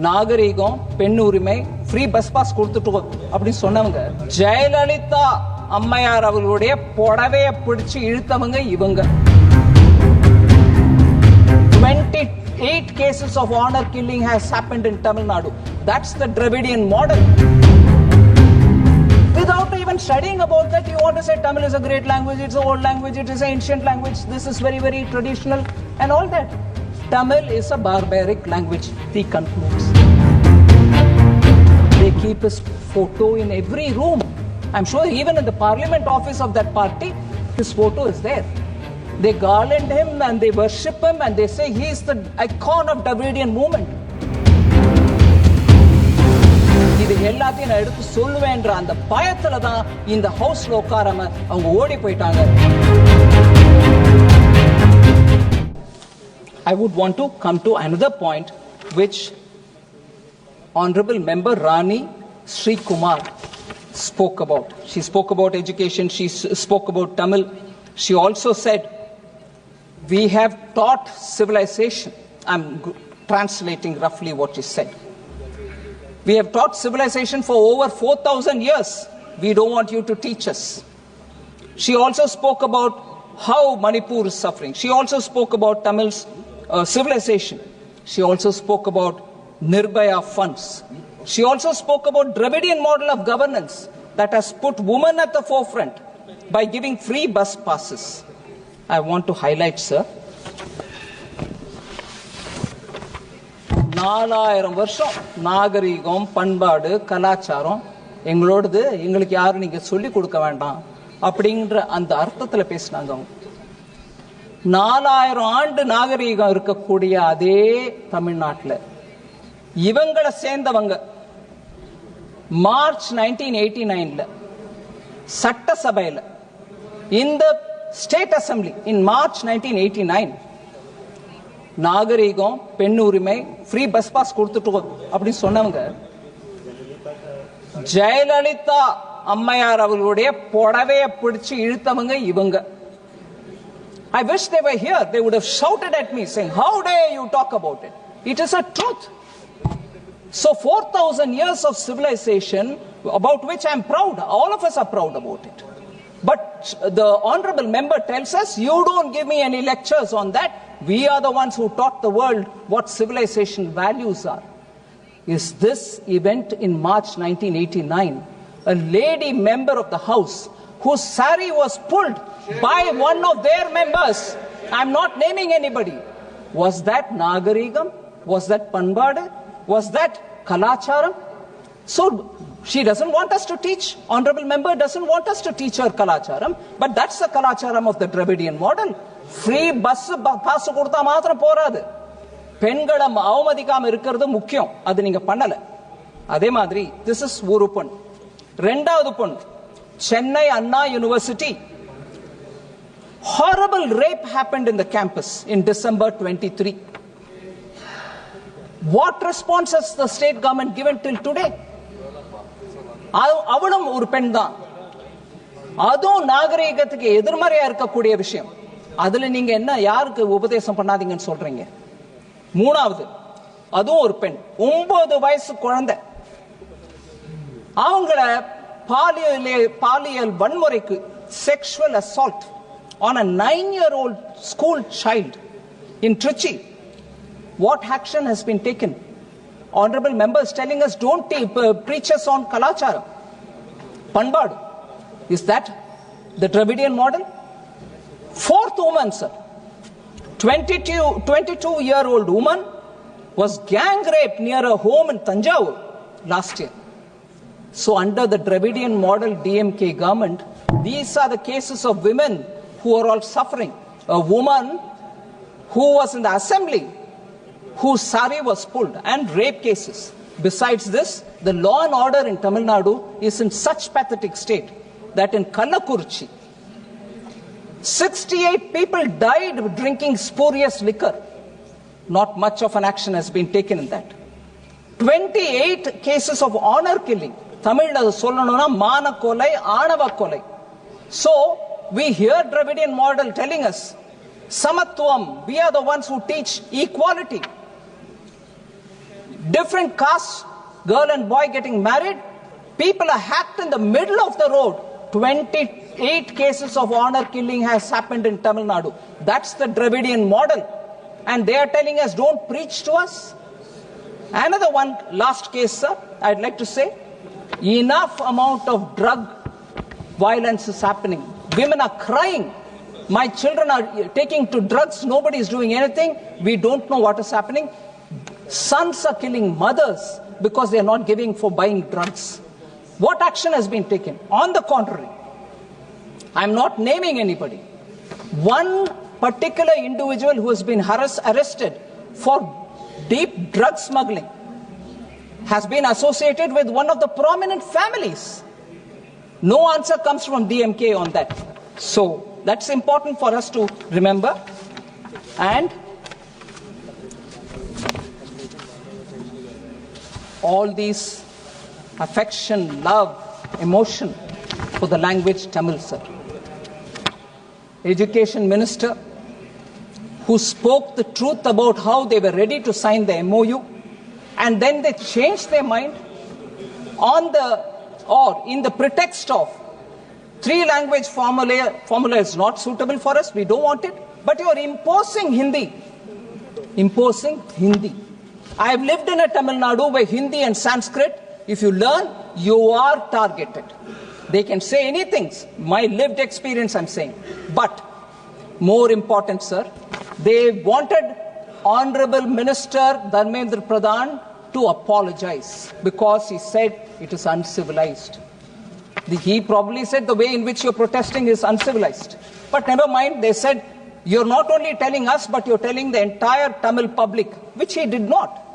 நாகரீகம், பெண் உரிமை, ஃப்ரீ பஸ் பாஸ் கொடுத்துட்டு அப்படி சொன்னவங்க ஜெயலலிதா அம்மையார் அவர்களுடைய புடவையை பிடிச்சு இழுத்தவங்க இவங்க. 28 cases of honor killing has happened in Tamil Nadu. That's the Dravidian model. Without even studying about that, you want to say Tamil is a great language, it's an old language, it is an ancient language, this is very, very traditional and all that. Tamil is a barbaric language, he concludes. They keep his photo in every room. I'm sure even in the parliament office of that party, his photo is there. They garland him and they worship him and they say he is the icon of Dravidian movement. இது எல்லாத்தையும் நான் எடுத்து சொல்லுவேன்ற அந்த பயத்துல தான் இந்த ஹவுஸ்ல உட்காராம அவங்க ஓடி போயிட்டாங்க. I would want to come to another point which Honorable Member Rani Sri Kumar spoke about. She spoke about education, she spoke about Tamil. She also said, we have taught civilization. I'm translating roughly what she said. We have taught civilization for over 4,000 years. We don't want you to teach us. She also spoke about how Manipur is suffering. She also spoke about Tamil's civilization. She also spoke about Nirbhaya funds. She also spoke about Dravidian model of governance that has put women at the forefront by giving free bus passes. I want to highlight, sir, 4000 வருஷம் நாகரிகம், பண்பாடு, கலாச்சாரம் எங்களோடது, எங்களுக்கு யாரும் நீங்க சொல்லி கொடுக்க வேண்டாம் அப்படிங்கிற அந்த அர்த்தத்துல பேசினாங்க. 4000 ஆண்டு நாகரிகம் இருக்கக்கூடிய அதே தமிழ்நாட்டில் இவங்களை சேர்ந்தவங்க மார்ச் 1989 சட்டசபையில் இந்த ஸ்டேட் அசம்பிளி இன் மார்ச் 1989 நாகரிகம், பெண் உரிமை, ஃப்ரீ பஸ் பாஸ் கொடுத்துட்டு அப்படி சொன்னவங்க ஜெயலலிதா அம்மையார் அவர்களுடைய புடவையை பிடிச்சு இழுத்தவங்க இவங்க. I wish they were here. They would have shouted at me saying, how dare you talk about it? It is a truth. So 4,000 years of civilization about which I am proud. All of us are proud about it. But the honorable member tells us, you don't give me any lectures on that. We are the ones who taught the world what civilization values are. Is this event in March 1989, a lady member of the house whose sari was pulled by one of their members, I'm not naming anybody, was that Nagarigam? Was that Panbade? Was that Kalacharam? So she doesn't want us to teach, honorable member doesn't want us to teach her Kalacharam, but that's the Kalacharam of the Dravidian model. Free bus pass கொடுத்தா மாத்திரம் போராது, பெண்களை அவமதிக்காம இருக்கிறது முக்கியம். அது நீங்க பண்ணல. அதே மாதிரி this is ஒரு பொண்ணு. ரெண்டாவது பொண்ணு, Chennai Anna University, horrible rape happened in the campus in December 23. What response has the state government given till today? அவளும் ஒரு பெண் தான். அதுவும் நாகரிகத்துக்கு எதிர்மறையா இருக்கக்கூடிய விஷயம். அதுல நீங்க என்ன யாருக்கு உபதேசம் பண்ணாதீங்கன்னு சொல்றீங்க? மூணாவது, அதுவும் ஒரு பெண், 9 வயசு குழந்தை, அவங்கள பாலியல் வன்முறைக்கு, sexual assault on a 9-year-old school child in Trichy. What action has been taken? Honorable members telling us don't preach us on Kalacharam, Panbad. Is that the Dravidian model? Fourth woman, sir, 22-year-old woman was gang raped near a home in Tanjavur last year. So under the Dravidian model DMK government, these are the cases of women who are all suffering. A woman who was in the assembly, whose sari was pulled, and rape cases. Besides this, the law and order in Tamil Nadu is in such pathetic state that in Kallakurichi, 68 people died drinking spurious liquor. Not much of an action has been taken in that. 28 cases of honor killing. Tamil sollanona mana kolai, aanava kolai. So we hear Dravidian model telling us samatvam, we are the ones who teach equality. different castes, girl and boy getting married, people are hacked in the middle of the road. 28 cases of honor killing has happened in Tamil Nadu. That's the Dravidian model. And they are telling us, don't preach to us. Another one, last case, sir, I'd like to say, enough amount of drug violence is happening. Women are crying. My children are taking to drugs. Nobody is doing anything. We don't know what is happening. Sons are killing mothers because they are not giving for buying drugs. What action has been taken? On the contrary, I'm not naming anybody. One particular individual who has been arrested for deep drug smuggling has been associated with one of the prominent families. No answer comes from DMK on that. So that's important for us to remember. And all these affection, love, emotion for the language Tamil, sir. Education minister who spoke the truth about how they were ready to sign the MOU, and then they changed their mind in the pretext of 3-language formula is not suitable for us, we don't want it, but you are imposing Hindi. I have lived in a Tamil Nadu where Hindi and Sanskrit, if you learn, you are targeted. They can say anything, my lived experience I'm saying. But more important, sir, they wanted Honorable Minister Dharmendra Pradhan to apologize because he said it is uncivilized. He probably said the way in which you're protesting is uncivilized. But never mind, they said, you're not only telling us, but you're telling the entire Tamil public, which he did not.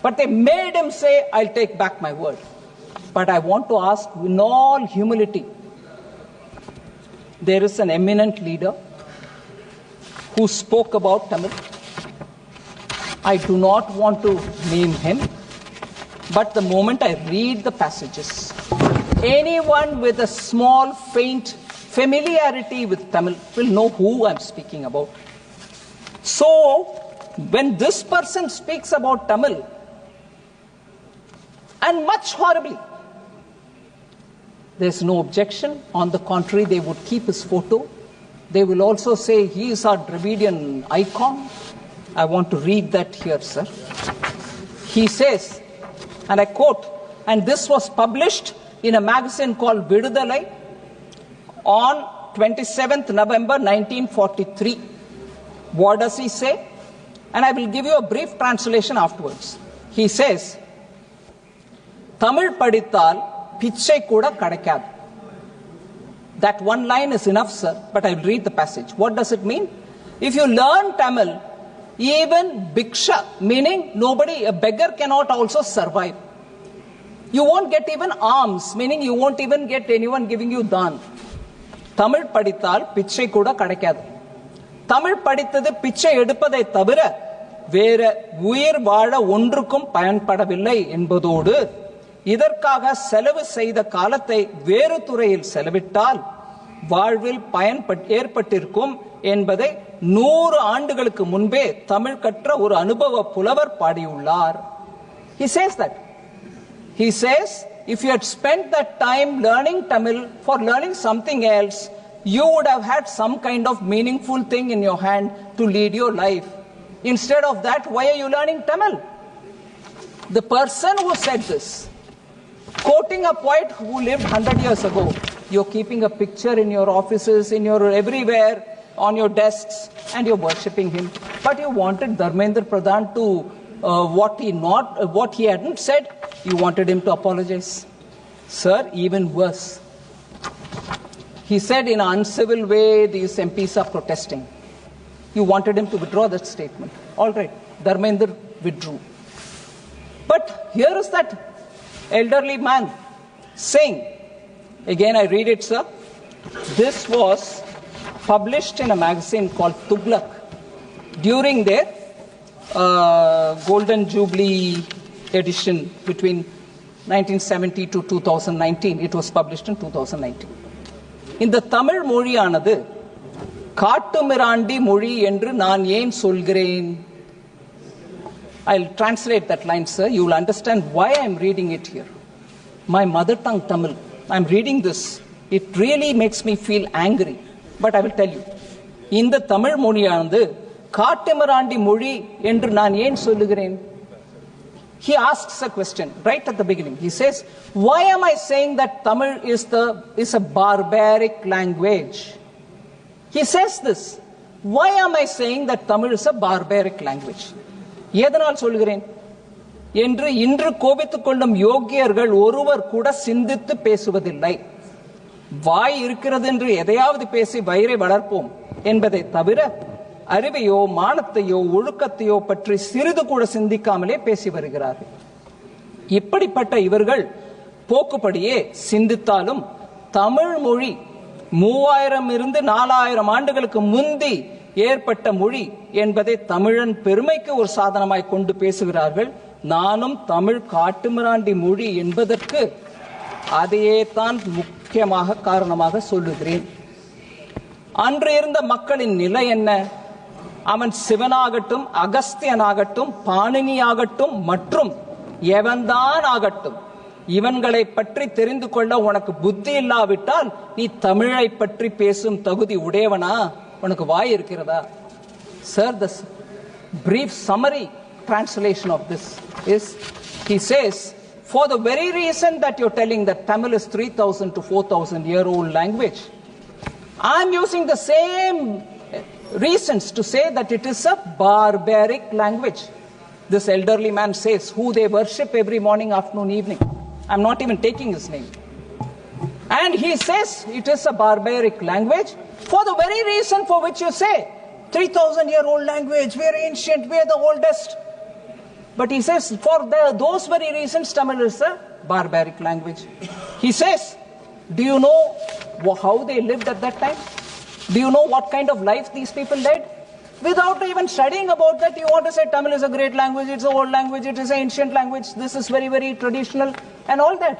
But they made him say, I'll take back my word. But I want to ask in all humility, there is an eminent leader who spoke about Tamil. I do not want to name him, but the moment I read the passages, anyone with a small, faint familiarity with Tamil will know who I'm speaking about. So, when this person speaks about Tamil, and much horribly, there's no objection. On the contrary, they would keep his photo. They will also say he is our Dravidian icon. I want to read that here, sir. He says, and I quote, and this was published in a magazine called Vidudalai on 27th November 1943. What does he say? And I will give you a brief translation afterwards. He says, Tamil padithal pichai kuda kadakad. That one line is enough, sir, but I will read the passage. What does it mean? If you learn Tamil, even bhiksha, meaning a beggar cannot also survive. You won't get even alms, meaning you won't even get anyone giving you dhan. Tamil padithal pichai kuda kadakad. Tamil padithadu pichai edupadai thavira வேற உயிர் வாழ ஒன்றுக்கும் பயன்படவில்லை என்பதோடு இதற்காக செலவு செய்த காலத்தை வேறு துறையில் செலவிட்டால் வாழ்வில் ஏற்பட்டிருக்கும் என்பதை 100 ஆண்டுகளுக்கு முன்பே தமிழ் கற்ற ஒரு அனுபவ புலவர் பாடியுள்ளார். He says that. He says, if you had spent that time learning Tamil for learning something else, you would have had some kind of meaningful thing in your hand to lead your life. Instead of that, why are you learning Tamil? The person who said this, quoting a poet who lived 100 years ago, you're keeping a picture in your offices, in your everywhere, on your desks, and you're worshipping him. But you wanted Dharmendra Pradhan to, what he hadn't said, you wanted him to apologize. Sir, even worse. He said in an uncivil way, these MPs are protesting. You wanted him to withdraw that statement. All right, Dharmendra withdrew. But here is that elderly man saying, again I read it, sir. This was published in a magazine called Tughlaq during their Golden Jubilee edition between 1970 to 2019. It was published in 2019. In the Tamil மொழியானது காட்டுமிராண்டி மொழி என்று நான் ஏன் சொல்கிறேன்? I'll translate that line, sir. You will understand why I'm reading it here. My mother tongue Tamil. I'm reading this. It really makes me feel angry. But I will tell you. இந்த தமிழ் மொழியானது காட்டுமிராண்டி மொழி என்று நான் ஏன் சொல்லுகிறேன்? He asks a question right at the beginning. He says, why am I saying that Tamil is a barbaric language? He says this. Why am I saying that Tamil is a barbaric language? எதனால் சொல்கிறேன் என்று இன்று கோபித்துக் கொள்ளும் யோகியர்கள் ஒருவர் கூட சிந்தித்து பேசுவதில்லை. வாய் இருக்கிறது என்று எதையாவது பேசி வயிறை வளர்ப்போம் என்பதை தவிர அறிவையோ மானத்தையோ ஒழுக்கத்தையோ பற்றி சிறிது கூட சிந்திக்காமலே பேசி வருகிறார்கள். இப்படிப்பட்ட இவர்கள் போக்குப்படியே சிந்தித்தாலும் தமிழ் மொழி 3000 இருந்து 4000 ஆண்டுகளுக்கு முந்தி ஏற்பட்ட மொழி என்பதை தமிழன் பெருமைக்கு ஒரு சாதனமாய் கொண்டு பேசுகிறார்கள். நானும் தமிழ் காட்டுமிராண்டி மொழி என்பதற்கு அதையே தான் முக்கியமாக காரணமாக சொல்லுகிறேன். அன்று இருந்த மக்களின் நிலை என்ன? அவன் சிவனாகட்டும், அகஸ்தியனாகட்டும், பாணினியாகட்டும் மற்றும் எவன்தான் ஆகட்டும், இவன்களை பற்றி தெரிந்து கொள்ள உனக்கு புத்தி இல்லாவிட்டால் நீ தமிழை பற்றி பேசும் தகுதி உடையவனா? உனக்கு வாய் இருக்கிறதா? Sir, the brief summary translation of this is, he says, for the very reason that you're telling that Tamil is 3000 to 4000 year old language, I'm using the same reasons to say that it is a barbaric language. This elderly man says, who they worship every morning, afternoon, evening. I'm not even taking his name. And he says it is a barbaric language for the very reason for which you say 3000 year old language, we are ancient, we are the oldest. But he says for those very reasons Tamil is a barbaric language. He says, do you know how they lived at that time? Do you know what kind of life these people led? Without even studying about that, you want to say Tamil is a great language, it's an old language, it is an ancient language, this is very, very traditional and all that.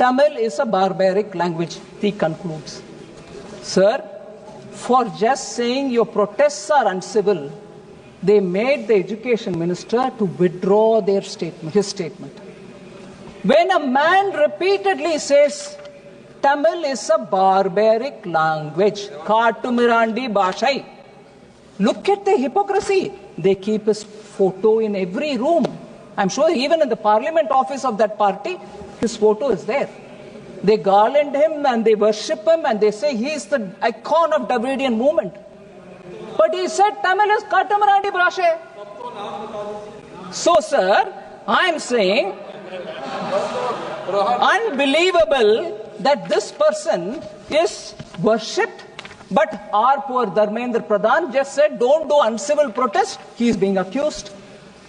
Tamil is a barbaric language, he concludes. Sir, for just saying your protests are uncivil, they made the education minister to withdraw his statement. When a man repeatedly says Tamil is a barbaric language, Katumirandi Bashai, look at the hypocrisy. They keep his photo in every room. I'm sure even in the parliament office of that party, his photo is there. They garland him and they worship him and they say he is the icon of Dravidian movement. But he said Tamil is Katumirandi Bashai. So, sir, I'm saying unbelievable that this person is worshipped, but our poor Dharmendra Pradhan just said don't do uncivil protest. He is being accused.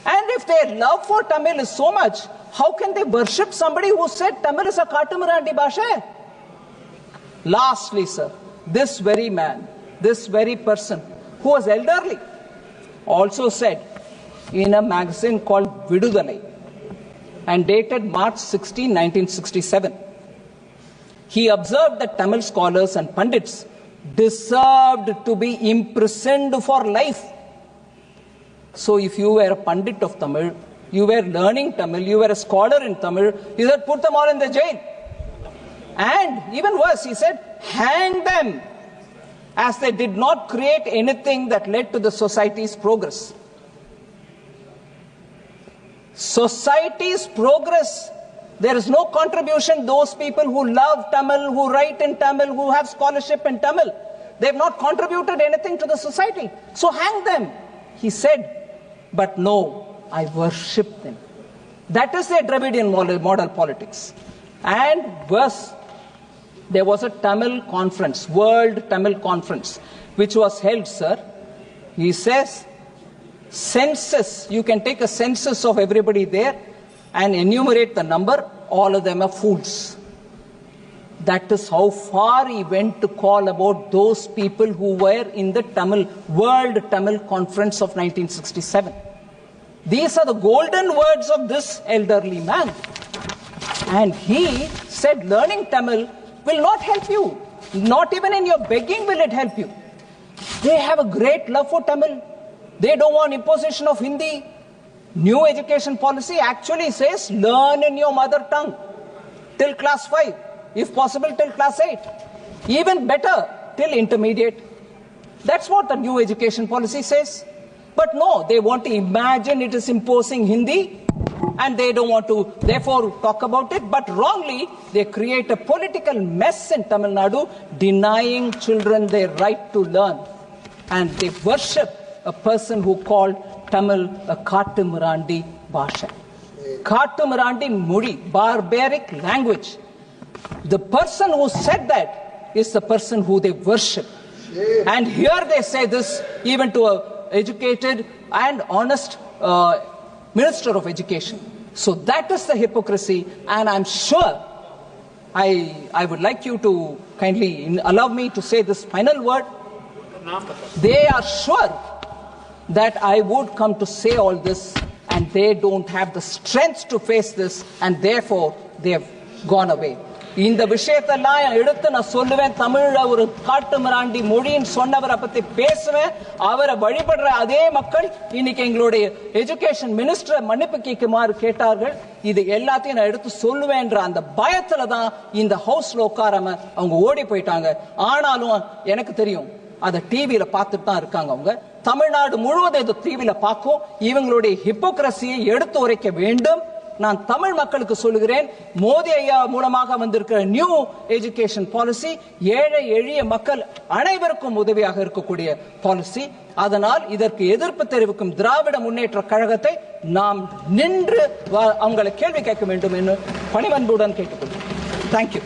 And if their love for Tamil is so much, how can they worship somebody who said Tamil is a Katumirandi Bashai? Lastly, sir, this very man, this very person who was elderly also said in a magazine called Vidudalai and dated March 16, 1967, he observed that Tamil scholars and pandits deserved to be imprisoned for life. So if you were a pandit of Tamil, you were learning Tamil, you were a scholar in Tamil, you said put them all in the jail. And even worse, he said hang them, as they did not create anything that led to the society's progress. Society's progress. There is no contribution. Those people who love Tamil, who write in Tamil, who have scholarship in Tamil, they have not contributed anything to the society. So hang them, he said. But no, I worship them. That is their Dravidian model politics. And worse, there was a Tamil conference, World Tamil Conference, which was held, sir. He says, census, you can take a census of everybody there and enumerate the number, all of them are fools. That is how far he went to call about those people who were in the World Tamil Conference of 1967. These are the golden words of this elderly man. And he said learning Tamil will not help you. Not even in your begging will it help you. They have a great love for Tamil. They don't want imposition of Hindi. New education policy actually says learn in your mother tongue till class 5, if possible till class 8, even better till intermediate. That's what the new education policy says. But no, they want to imagine it is imposing Hindi, and they don't want to therefore talk about it, but wrongly they create a political mess in Tamil Nadu, denying children their right to learn. And they worship a person who called Tamil a Kattu Murandi Bhasha. Kattu Murandi Muri, barbaric language. The person who said that is the person who they worship. And here they say this even to an educated and honest Minister of Education. So that is the hypocrisy, and I'm sure I would like you to kindly allow me to say this final word. They are sure that I would come to say all this, and they don't have the strength to face this, and therefore they have gone away. இந்த விஷயத்தெல்லாம் எடுத்து நான் சொல்லுவேன். தமிழ்ல ஒரு காட்டு மிராண்டி மொழின்னு சொன்னவரை பத்தி பேசுவேன். அவரை வழிபடுற அதே மக்கள் இன்னைக்கு எங்களுடைய எஜுகேஷன் மினிஸ்டரை மன்னிப்பு கேட்குமாறு கேட்டார்கள். இது எல்லாத்தையும் நான் எடுத்து சொல்லுவேன்ற அந்த பயத்துல தான் இந்த ஹவுஸ்ல உட்காராம அவங்க ஓடி போயிட்டாங்க. ஆனாலும் எனக்கு தெரியும், அதை டிவியில பார்த்துட்டு தான் இருக்காங்க. அவங்க தமிழ்நாடு முழுவதும் இது டிவியில பார்க்கும். இவங்களுடைய ஹிப்போக்ரசியை எடுத்து உரைக்க வேண்டும். நான் தமிழ் மக்களுக்கு சொல்லுகிறேன், மோடி ஐயா மூலமாக வந்திருக்கிற நியூ எஜுகேஷன் பாலிசி ஏழை எளிய மக்கள் அனைவருக்கும் உதவியாக இருக்கக்கூடிய பாலிசி. அதனால் இதற்கு எதிர்ப்பு தெரிவிக்கும் திராவிட முன்னேற்ற கழகத்தை நாம் நின்று அவங்களை கேள்வி கேட்க வேண்டும் என்று பணிவன்புடன் கேட்டுக்கொள்கிறேன். தேங்க்யூ.